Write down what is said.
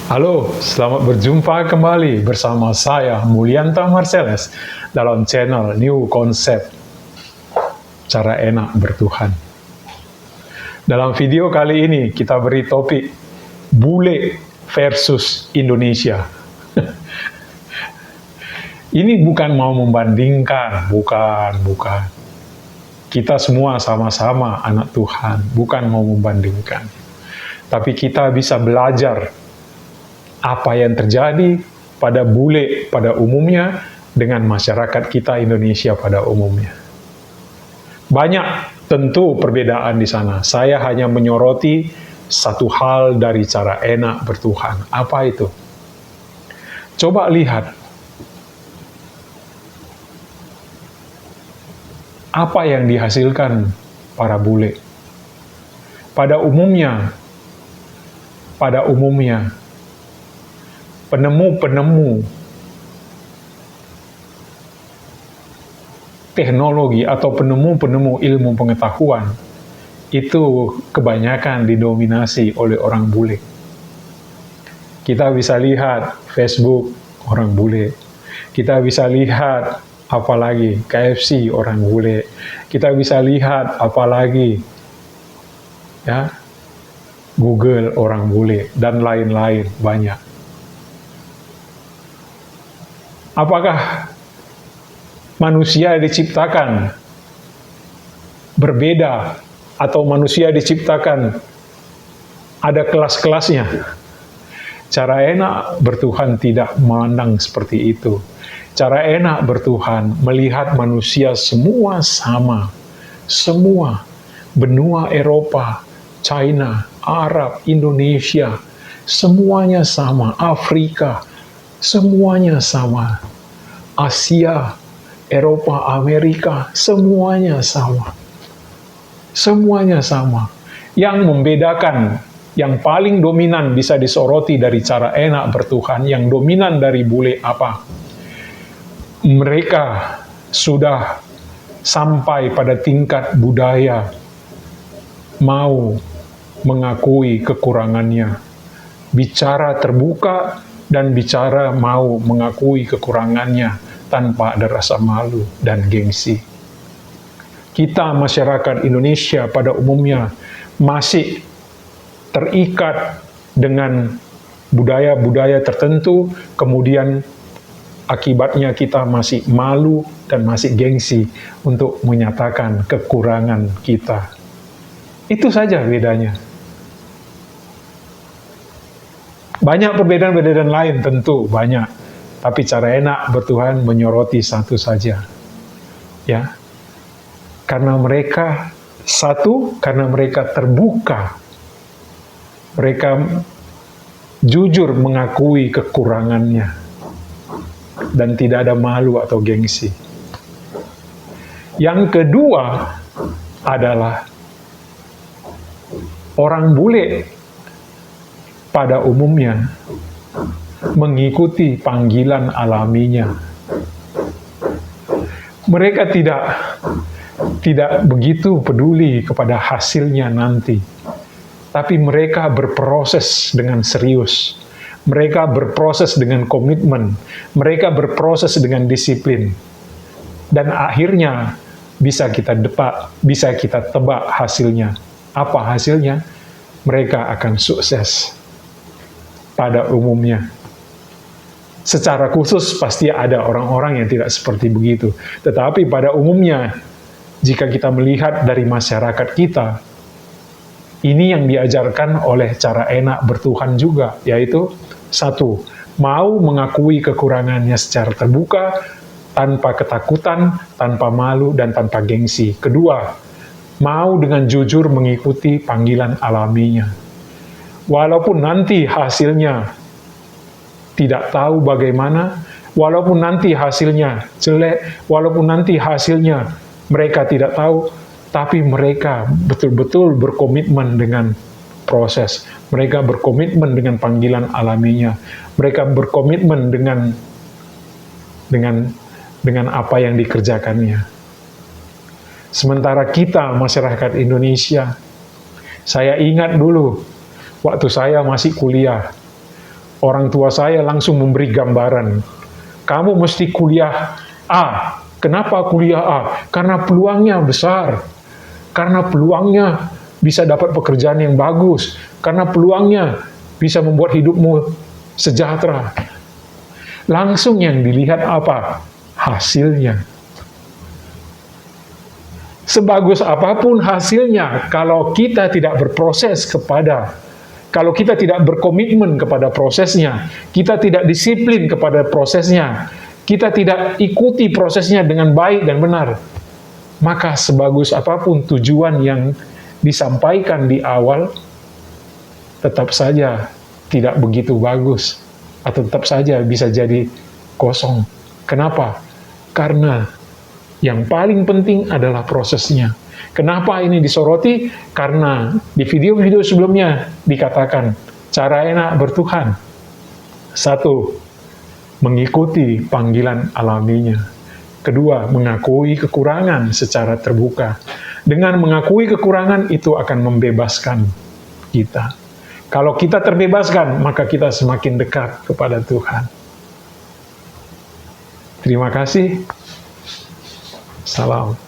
Halo, selamat berjumpa kembali bersama saya Mulyanta Marcellus dalam channel New Concept Cara Enak Bertuhan. Dalam video kali ini kita beri topik bule versus Indonesia. Ini bukan mau membandingkan, bukan. Kita semua sama-sama anak Tuhan, bukan mau membandingkan. Tapi kita bisa belajar apa yang terjadi pada bule pada umumnya dengan masyarakat kita Indonesia pada umumnya. Banyak tentu perbedaan di sana. Saya hanya menyoroti satu hal dari cara enak bertuhan. Apa itu? Coba lihat. Apa yang dihasilkan para bule? Pada umumnya, penemu-penemu teknologi atau penemu-penemu ilmu pengetahuan itu kebanyakan didominasi oleh orang bule. Kita bisa lihat Facebook orang bule. Kita bisa lihat apalagi KFC orang bule. Kita bisa lihat apalagi ya Google orang bule dan lain-lain banyak. Apakah manusia diciptakan berbeda atau manusia diciptakan ada kelas-kelasnya? Cara enak bertuhan tidak memandang seperti itu. Cara enak bertuhan melihat manusia semua sama. Semua. Benua Eropa, China, Arab, Indonesia, semuanya sama. Afrika, semuanya sama. Asia, Eropa, Amerika, semuanya sama. Semuanya sama. Yang membedakan, yang paling dominan bisa disoroti dari cara enak bertuhan, yang dominan dari bule apa? Mereka sudah sampai pada tingkat budaya mau mengakui kekurangannya, bicara terbuka dan bicara mau mengakui kekurangannya tanpa ada rasa malu dan gengsi. Kita masyarakat Indonesia pada umumnya masih terikat dengan budaya-budaya tertentu, kemudian akibatnya kita masih malu dan masih gengsi untuk menyatakan kekurangan kita. Itu saja bedanya. Banyak perbedaan-perbedaan lain tentu, banyak. Tapi cara enak bertuhan menyoroti satu saja. Ya. Karena mereka karena mereka terbuka. Mereka jujur mengakui kekurangannya. Dan tidak ada malu atau gengsi. Yang kedua adalah orang bule pada umumnya mengikuti panggilan alaminya. Mereka tidak begitu peduli kepada hasilnya nanti. Tapi mereka berproses dengan serius. Mereka berproses dengan komitmen. Mereka berproses dengan disiplin. Dan akhirnya bisa kita tebak hasilnya. Apa hasilnya? Mereka akan sukses pada umumnya. Secara khusus pasti ada orang-orang yang tidak seperti begitu. Tetapi pada umumnya, jika kita melihat dari masyarakat kita, ini yang diajarkan oleh cara enak bertuhan juga, yaitu satu, mau mengakui kekurangannya secara terbuka, tanpa ketakutan, tanpa malu, dan tanpa gengsi. Kedua, mau dengan jujur mengikuti panggilan alaminya. Walaupun nanti hasilnya tidak tahu bagaimana, walaupun nanti hasilnya jelek, walaupun nanti hasilnya mereka tidak tahu, tapi mereka betul-betul berkomitmen dengan proses. Mereka berkomitmen dengan panggilan alaminya. Mereka berkomitmen dengan apa yang dikerjakannya. Sementara kita, masyarakat Indonesia, saya ingat dulu, waktu saya masih kuliah, Orang tua saya langsung memberi gambaran. Kamu mesti kuliah A. Kenapa kuliah A? Karena peluangnya besar. Karena peluangnya bisa dapat pekerjaan yang bagus. Karena peluangnya bisa membuat hidupmu sejahtera. Langsung yang dilihat apa? Hasilnya. Sebagus apapun hasilnya, kalau kita tidak berproses kalau kita tidak berkomitmen kepada prosesnya, kita tidak disiplin kepada prosesnya, kita tidak ikuti prosesnya dengan baik dan benar, maka sebagus apapun tujuan yang disampaikan di awal, tetap saja tidak begitu bagus, atau tetap saja bisa jadi kosong. Kenapa? Karena yang paling penting adalah prosesnya. Kenapa ini disoroti? Karena di video-video sebelumnya dikatakan, cara enak bertuhan. 1. Mengikuti panggilan alaminya. 2. Mengakui kekurangan secara terbuka. Dengan mengakui kekurangan, itu akan membebaskan kita. Kalau kita terbebaskan, maka kita semakin dekat kepada Tuhan. Terima kasih. Salam.